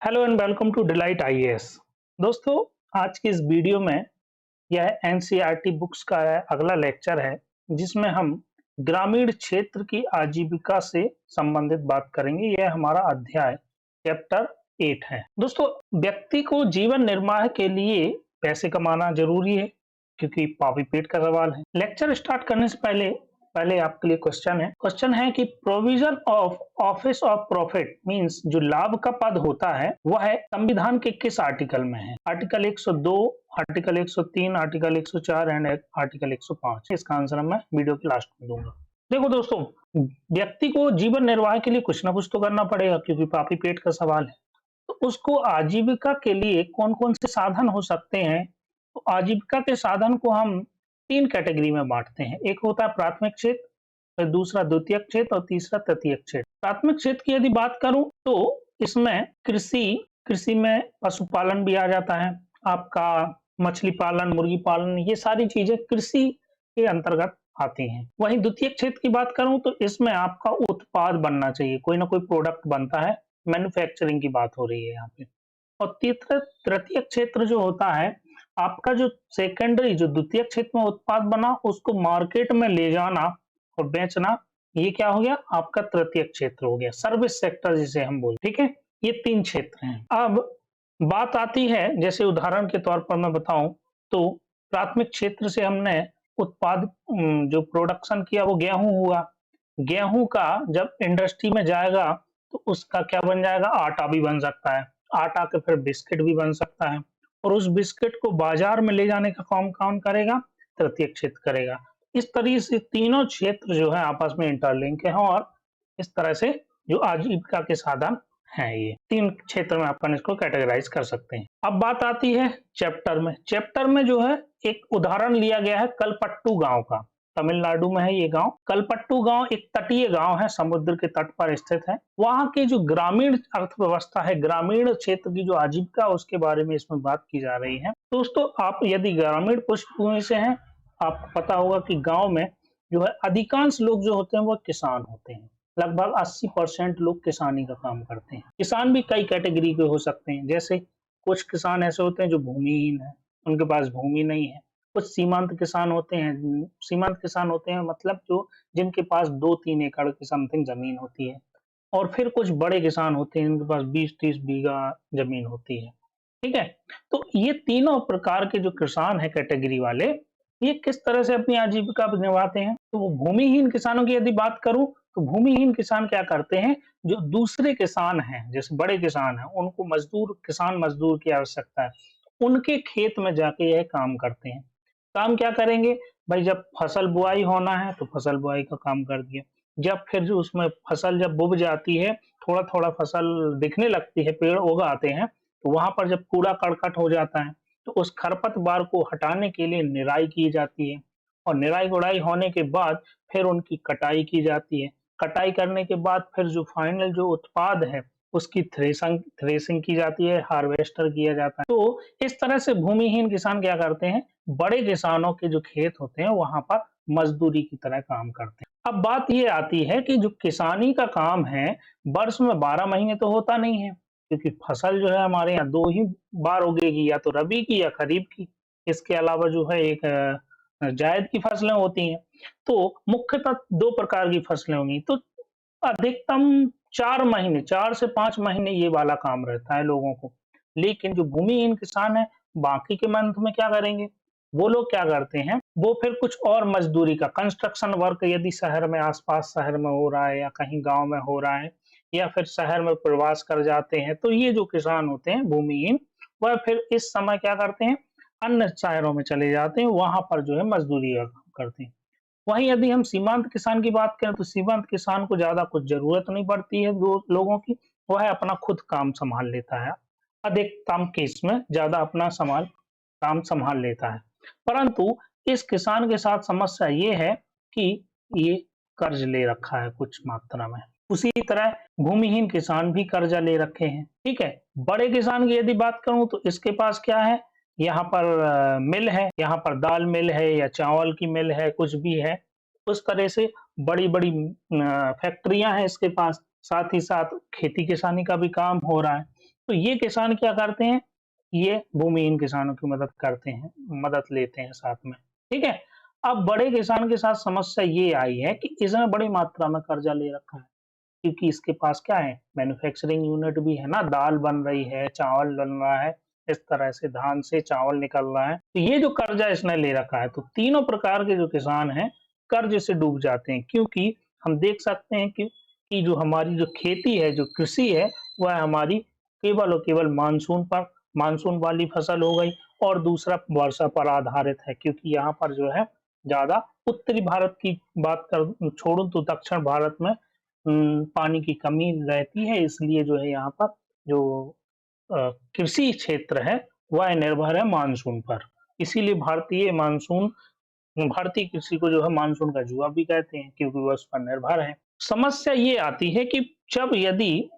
Hello and welcome to delight IAS. दोस्तों, आज की इस वीडियो में यह एनसीईआरटी बुक्स का अगला लेक्चर है जिसमें हम ग्रामीण क्षेत्र की आजीविका से संबंधित बात करेंगे। यह हमारा अध्याय चैप्टर 8 है। दोस्तों, व्यक्ति को जीवन निर्वाह के लिए पैसे कमाना जरूरी है क्योंकि पापी पेट का सवाल है। लेक्चर स्टार्ट करने से पहले पहले आपके लिए क्वेश्चन है कि provision of office of profit means जो लाभ का पद होता है वह है संविधान के किस आर्टिकल में है? Article 102, article 103, article 104 and article 105। इसका आंसर मैं वीडियो के लास्ट में दूंगा। देखो दोस्तों, व्यक्ति को जीवन निर्वाह के लिए कुछ ना कुछ तो करना पड़ेगा क्योंकि पापी पेट का सवाल है। तो उसको आजीविका के लिए कौन कौन से साधन हो सकते हैं? तो आजीविका के साधन को हम तीन कैटेगरी में बांटते हैं। एक होता है प्राथमिक क्षेत्र, फिर दूसरा द्वितीयक क्षेत्र और तीसरा तृतीयक क्षेत्र। प्राथमिक क्षेत्र की यदि बात करूं तो इसमें कृषि में पशुपालन भी आ जाता है, आपका मछली पालन, मुर्गी पालन, ये सारी चीजें कृषि के अंतर्गत आती हैं। वहीं द्वितीयक क्षेत्र की बात करूं तो इसमें आपका उत्पाद बनना चाहिए, कोई ना कोई प्रोडक्ट बनता है, मैन्युफैक्चरिंग की बात हो रही है यहाँ पे। और तृतीय क्षेत्र जो होता है आपका, जो सेकेंडरी जो द्वितीय क्षेत्र में उत्पाद बना उसको मार्केट में ले जाना और बेचना, ये क्या हो गया? आपका तृतीय क्षेत्र हो गया, सर्विस सेक्टर जिसे हम बोलते हैं। ठीक है, ये तीन क्षेत्र हैं। अब बात आती है, जैसे उदाहरण के तौर पर मैं बताऊं तो प्राथमिक क्षेत्र से हमने उत्पाद जो प्रोडक्शन किया वो गेहूं हुआ। गेहूं का जब इंडस्ट्री में जाएगा तो उसका क्या बन जाएगा? आटा भी बन सकता है, आटा के फिर बिस्किट भी बन सकता है, और उस बिस्किट को बाजार में ले जाने का काम कौन करेगा? तृतीय क्षेत्र करेगा। इस तरीके से तीनों क्षेत्र जो है आपस में इंटरलिंक है और इस तरह से जो आजीविका के साधन हैं ये तीन क्षेत्र में अपन इसको कैटेगराइज कर सकते हैं। अब बात आती है चैप्टर में जो है एक उदाहरण लिया गया है कलपट्टू गांव का। तमिलनाडु में है ये गांव। कलपट्टू गांव एक तटीय गांव है, समुद्र के तट पर स्थित है। वहां की जो ग्रामीण अर्थव्यवस्था है, ग्रामीण क्षेत्र की जो आजीविका, उसके बारे में इसमें बात की जा रही है। दोस्तों, आप यदि ग्रामीण पृष्ठभूमि से हैं, आपको पता होगा कि गांव में जो है अधिकांश लोग जो होते हैं वो किसान होते हैं। लगभग 80% लोग किसानी का काम करते हैं। किसान भी कई कैटेगरी के हो सकते हैं, जैसे कुछ किसान ऐसे होते हैं जो भूमिहीन है, उनके पास भूमि नहीं है। कुछ सीमांत किसान होते हैं। सीमांत किसान होते हैं मतलब जो जिनके पास 2-3 एकड़ की समथिंग जमीन होती है। और फिर कुछ बड़े किसान होते हैं जिनके पास 20-30 बीघा जमीन होती है। ठीक है, तो ये तीनों प्रकार के जो किसान है कैटेगरी वाले, ये किस तरह से अपनी आजीविका निभाते हैं? तो वो भूमिहीन किसानों की यदि बात करूं तो भूमिहीन किसान क्या करते हैं? जो दूसरे किसान हैं, जैसे बड़े किसान हैं, उनको किसान मजदूर की आवश्यकता है, उनके खेत में जाके यह काम करते हैं। काम क्या करेंगे भाई? जब फसल बुआई होना है तो फसल बुआई का काम कर दिया। जब फिर जो उसमें फसल जब बुब जाती है, थोड़ा थोड़ा फसल दिखने लगती है, पेड़ उग आते हैं, तो वहां पर जब कूड़ा करकट हो जाता है तो उस खरपतवार को हटाने के लिए निराई की जाती है। और निराई गुड़ाई होने के बाद फिर उनकी कटाई की जाती है। कटाई करने के बाद फिर जो फाइनल जो उत्पाद है उसकी थ्रेसिंग की जाती है, हार्वेस्टर किया जाता है। तो इस तरह से भूमिहीन किसान क्या करते हैं? बड़े किसानों के जो खेत होते हैं वहां पर मजदूरी की तरह काम करते हैं। अब बात ये आती है कि जो किसानी का काम है वर्ष में 12 महीने तो होता नहीं है, क्योंकि फसल जो है हमारे यहाँ दो ही बार उगेगी, या तो रबी की या खरीफ की। इसके अलावा जो है एक जायद की फसलें होती हैं। तो मुख्यतः दो प्रकार की फसलें होंगी। तो अधिकतम 4 महीने, 4 से 5 महीने ये वाला काम रहता है लोगों को। लेकिन जो भूमिहीन किसान है, बाकी के मंथ में क्या करेंगे? वो लोग क्या करते हैं, वो फिर कुछ और मजदूरी का कंस्ट्रक्शन वर्क, यदि शहर में, आसपास शहर में हो रहा है या कहीं गांव में हो रहा है, या फिर शहर में प्रवास कर जाते हैं, तो ये जो किसान होते हैं भूमिहीन, वह फिर इस समय क्या करते हैं? अन्य शहरों में चले जाते हैं, वहां पर जो है मजदूरी का काम करते हैं। वहीं यदि हम सीमांत किसान की बात करें तो सीमांत किसान को ज्यादा कुछ जरूरत नहीं पड़ती है दो लोगों की, वह अपना खुद काम संभाल लेता है। अधिकतम केस में ज्यादा अपना काम संभाल लेता है। परंतु इस किसान के साथ समस्या ये है कि ये कर्ज ले रखा है कुछ मात्रा में। उसी तरह भूमिहीन किसान भी कर्जा ले रखे हैं। ठीक है, बड़े किसान की यदि बात करूं तो इसके पास क्या है? यहाँ पर मिल है, यहाँ पर दाल मिल है या चावल की मिल है, कुछ भी है। उस तरह से बड़ी-बड़ी फैक्ट्रियां हैं इसके पास, साथ ही साथ खेती किसानी का भी काम हो रहा है। तो ये किसान क्या करते हैं, ये भूमिहीन किसानों की मदद करते हैं, मदद लेते हैं साथ में, ठीक है। अब बड़े किसान के साथ समस्या ये आई है कि इसने बड़ी मात्रा में कर्जा ले रखा है, क्योंकि इसके पास क्या है, मैन्युफैक्चरिंग यूनिट भी है ना, दाल बन रही है, चावल बन रहा है, इस तरह से धान से चावल निकल रहा है। तो ये जो कर्जा इसने ले रखा है, तो तीनों प्रकार के जो किसान हैं कर्ज से डूब जाते हैं, क्योंकि हम देख सकते हैं कि जो हमारी जो खेती है, जो कृषि है, वह हमारी केवल और केवल मानसून वाली फसल हो गई, और दूसरा वर्षा पर आधारित है, क्योंकि यहाँ पर जो है ज्यादा उत्तरी भारत की बात कर छोड़ूं तो दक्षिण भारत में पानी की कमी रहती है, इसलिए जो है यहाँ पर जो कृषि क्षेत्र है वह निर्भर है मानसून पर। इसीलिए भारतीय कृषि को जो है मानसून का जुआ भी कहते हैं, क्योंकि वह उस पर निर्भर है। समस्या ये आती है कि जब यदि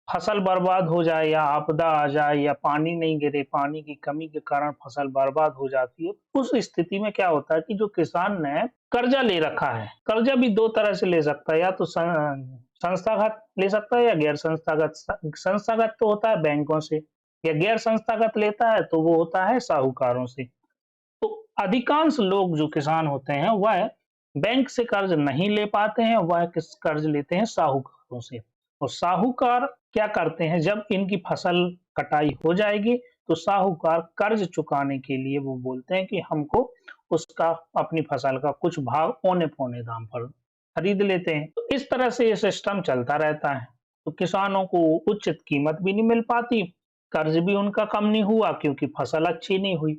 फसल बर्बाद हो जाए या आपदा आ जाए या पानी नहीं गिरे, पानी की कमी के कारण फसल बर्बाद हो जाती है, उस स्थिति में क्या होता है कि जो किसान ने कर्जा ले रखा है, कर्जा भी दो तरह से ले सकता है, या तो संस्थागत ले सकता है या गैर संस्थागत। संस्थागत तो होता है बैंकों से, या गैर संस्थागत लेता है तो वो होता है साहूकारों से। तो अधिकांश लोग जो किसान होते हैं वह बैंक से कर्ज नहीं ले पाते हैं, वह किस कर्ज लेते हैं, साहूकारों से। और साहूकार क्या करते हैं, जब इनकी फसल कटाई हो जाएगी तो साहूकार कर्ज चुकाने के लिए वो बोलते हैं कि हमको उसका अपनी फसल का कुछ भाग औने पौने दाम पर खरीद लेते हैं। तो इस तरह से ये सिस्टम चलता रहता है। तो किसानों को उचित कीमत भी नहीं मिल पाती, कर्ज भी उनका कम नहीं हुआ क्योंकि फसल अच्छी नहीं हुई।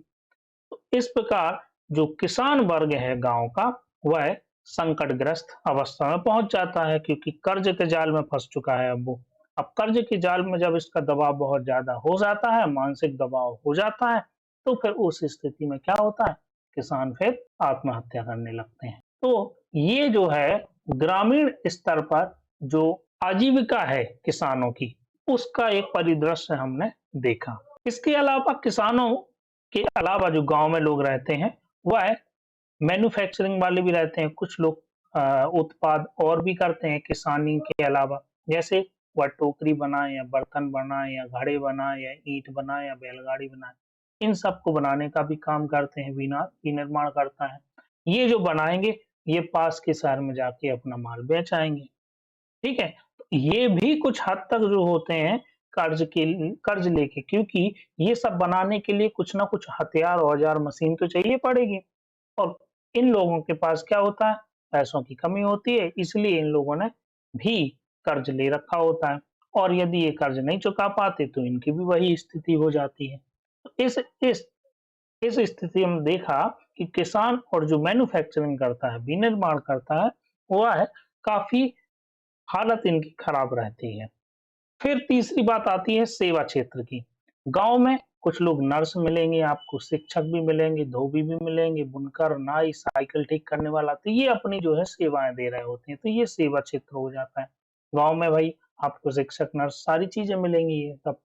तो इस प्रकार जो किसान वर्ग है गांव का, वह संकटग्रस्त अवस्था में पहुंच जाता है, क्योंकि कर्ज के जाल में फंस चुका है अब वो। अब कर्ज के जाल में जब इसका दबाव बहुत ज्यादा हो जाता है, मानसिक दबाव हो जाता है, तो फिर उस स्थिति में क्या होता है, किसान फिर आत्महत्या करने लगते हैं। तो ये जो है ग्रामीण स्तर पर जो आजीविका है किसानों की, उसका एक परिदृश्य हमने देखा। इसके अलावा किसानों के अलावा जो गांव में लोग रहते हैं, वह मैन्युफैक्चरिंग वाले भी रहते हैं। कुछ लोग उत्पाद और भी करते हैं किसानी के अलावा, जैसे वह टोकरी बनाए या बर्तन बनाए या घड़े बनाए या ईंट बनाए या बैलगाड़ी बनाए, इन सब को बनाने का भी काम करते हैं, विनिर्माण करता है। ये जो बनाएंगे, ये पास के शहर में जाके अपना माल बेच आएंगे, ठीक है। तो ये भी कुछ हद तक जो होते हैं कर्ज लेके, क्योंकि ये सब बनाने के लिए कुछ ना कुछ हथियार, औजार, मशीन तो चाहिए पड़ेगी, और इन लोगों के पास क्या होता है, पैसों की कमी होती है, इसलिए इन लोगों ने भी कर्ज ले रखा होता है, और यदि ये कर्ज नहीं चुका पाते तो इनकी भी वही स्थिति हो जाती है। तो इस स्थिति में देखा कि किसान और जो मैन्युफैक्चरिंग करता है, विनिर्माण करता है, वह काफी हालत इनकी खराब रहती है। फिर तीसरी बात आती है सेवा क्षेत्र की। गांव में कुछ लोग नर्स मिलेंगे, आपको शिक्षक भी मिलेंगे, धोबी भी मिलेंगे, बुनकर, नाई, साइकिल ठीक करने वाला, तो ये अपनी जो है सेवाएं दे रहे होते हैं, तो ये सेवा क्षेत्र हो जाता है। गांव में भाई आपको शिक्षक, नर्स, सारी चीजें मिलेंगी, ये सब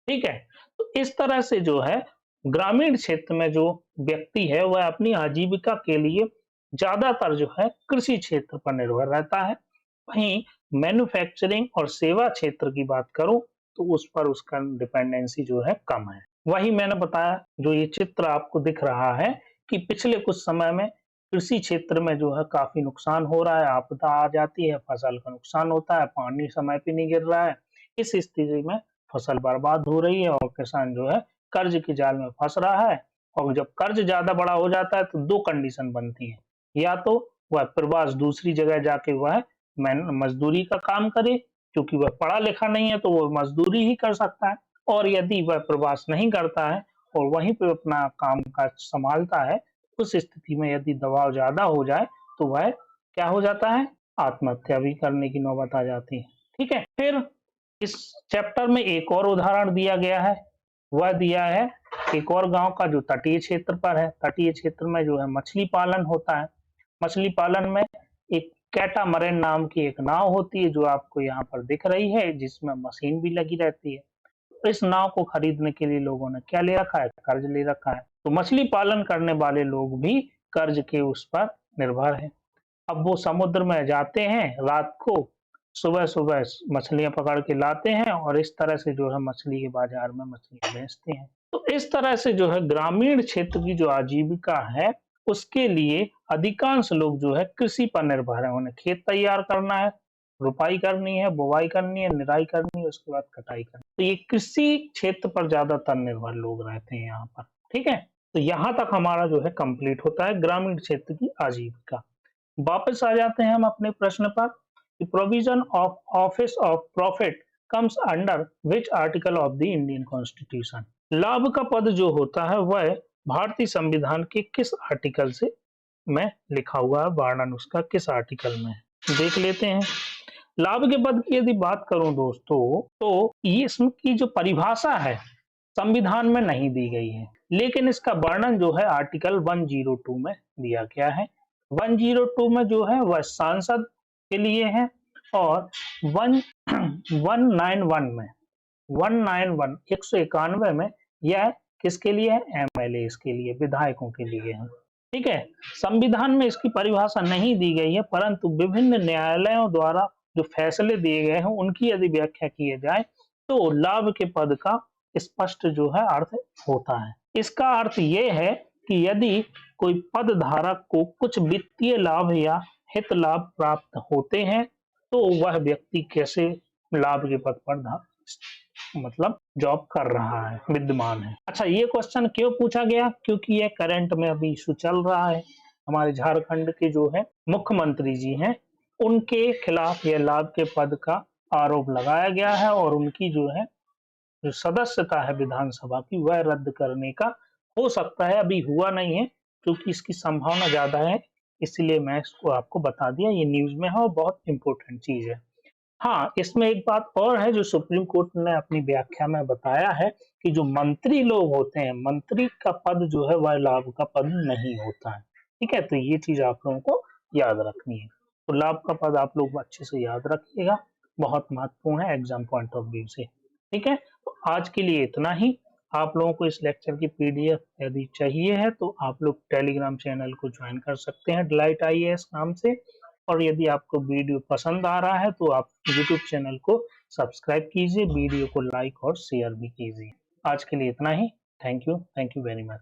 ठीक है। तो इस तरह से जो है ग्रामीण क्षेत्र में जो व्यक्ति है वह अपनी आजीविका के लिए ज्यादातर जो है कृषि क्षेत्र पर निर्भर रहता है। वहीं मैन्युफैक्चरिंग और सेवा क्षेत्र की बात करूं तो उस पर उसका डिपेंडेंसी जो है कम है। वही मैंने बताया, जो ये चित्र आपको दिख रहा है कि पिछले कुछ समय में कृषि क्षेत्र में जो है काफी नुकसान हो रहा है, आपदा आ जाती है, फसल का नुकसान होता है, पानी समय पे नहीं गिर रहा है, इस स्थिति में फसल बर्बाद हो रही है और किसान जो है कर्ज के जाल में फंस रहा है। और जब कर्ज ज्यादा बड़ा हो जाता है तो दो कंडीशन बनती है, या तो वह प्रवास दूसरी जगह जाके वह मजदूरी का काम करे, क्योंकि वह पढ़ा लिखा नहीं है तो वो मजदूरी ही कर सकता है, और यदि वह प्रवास नहीं करता है और वहीं पे अपना काम काज संभालता है, उस स्थिति में यदि दबाव ज्यादा हो जाए तो वह क्या हो जाता है, आत्महत्या भी करने की नौबत आ जाती है, ठीक है। फिर इस चैप्टर में एक और उदाहरण दिया गया है, वह दिया है एक और गांव का जो तटीय क्षेत्र पर है। तटीय क्षेत्र में जो है मछली पालन होता है। मछली पालन में एक कैटामरन नाम की एक नाव होती है जो आपको यहाँ पर दिख रही है, जिसमें मशीन भी लगी रहती है। इस नाव को खरीदने के लिए लोगों ने क्या ले रखा है, कर्ज ले रखा है। तो मछली पालन करने वाले लोग भी कर्ज के उस पर निर्भर हैं। अब वो समुद्र में जाते हैं रात को, सुबह-सुबह मछलियाँ पकड़ के लाते हैं और इस तरह से जो है मछली के बाज़ार में मछलियाँ बेचते हैं। तो इस तरह से जो है ग्रामीण क्षेत्र की जो आजीविका है, उसके लिए अधिकांश लोग जो है कृषि पर निर्भर हैं। उन्हें खेत तैयार करना है, रुपाई करनी है, बुवाई करनी है, निराई करनी है, उसके बाद कटाई करनी है। तो ये कृषि क्षेत्र पर ज़्यादातर निर्भर लोग रहते हैं यहाँ पर, ठीक है? तो यहाँ तक हमारा जो है कंप्लीट होता है ग्रामीण क्षेत्र की आजीविका। वापस आ जाते हैं हम अपने प्रश्न पर कि provision of office of profit comes under which article of the Indian constitution. लाभ का पद जो होता है वह भारतीय संविधान के किस आर्टिकल से में लिखा हुआ है, वर्णन उसका किस आर्टिकल में है देख लेते हैं। लाभ के पद की यदि बात करूं दोस्तों, तो ये इसकी जो परिभाषा है संविधान में नहीं दी गई है, लेकिन इसका वर्णन जो है आर्टिकल 102 में दिया गया है। 102 में जो है वह सांसद के लिए है और 191 में 191 में यह किसके लिए है? एमएलए के लिए, विधायकों के लिए है। ठीक है, संविधान में इसकी परिभाषा नहीं दी गई है, परंतु विभिन्न न्यायालयों द्वारा जो फैसले दिए गए हैं उनकी यदि व्याख्या किए जाए तो लाभ के पद का स्पष्ट जो है अर्थ होता है। इसका अर्थ ये है कि यदि कोई पद धारक को कुछ वित्तीय लाभ या हित लाभ प्राप्त होते हैं तो वह व्यक्ति कैसे लाभ के पद पर मतलब जॉब कर रहा है, विद्यमान है। अच्छा, ये क्वेश्चन क्यों पूछा गया? क्योंकि ये करंट में अभी इशू चल रहा है। हमारे झारखंड के जो है मुख्यमंत्री जी हैं, उनके खिलाफ यह लाभ के पद का आरोप लगाया गया है और उनकी जो है जो सदस्यता है विधानसभा की वह रद्द करने का हो सकता है, अभी हुआ नहीं है क्योंकि इसकी संभावना ज्यादा है, इसलिए मैं इसको आपको बता दिया। ये न्यूज में है और बहुत इंपॉर्टेंट चीज है। हाँ, इसमें एक बात और है जो सुप्रीम कोर्ट ने अपनी व्याख्या में बताया है कि जो मंत्री लोग होते हैं, मंत्री का पद जो है वह लाभ का पद नहीं होता है। ठीक है, तो ये चीज आप लोगों को याद रखनी है। तो लाभ का पद आप लोग अच्छे से याद रखिएगा, बहुत महत्वपूर्ण है एग्जाम पॉइंट ऑफ व्यू से। ठीक है, तो आज के लिए इतना ही। आप लोगों को इस लेक्चर की पीडीएफ यदि चाहिए है तो आप लोग टेलीग्राम चैनल को ज्वाइन कर सकते हैं डिलाइट आईएएस नाम से, और यदि आपको वीडियो पसंद आ रहा है तो आप यूट्यूब चैनल को सब्सक्राइब कीजिए, वीडियो को लाइक और शेयर भी कीजिए। आज के लिए इतना ही। Thank you very much.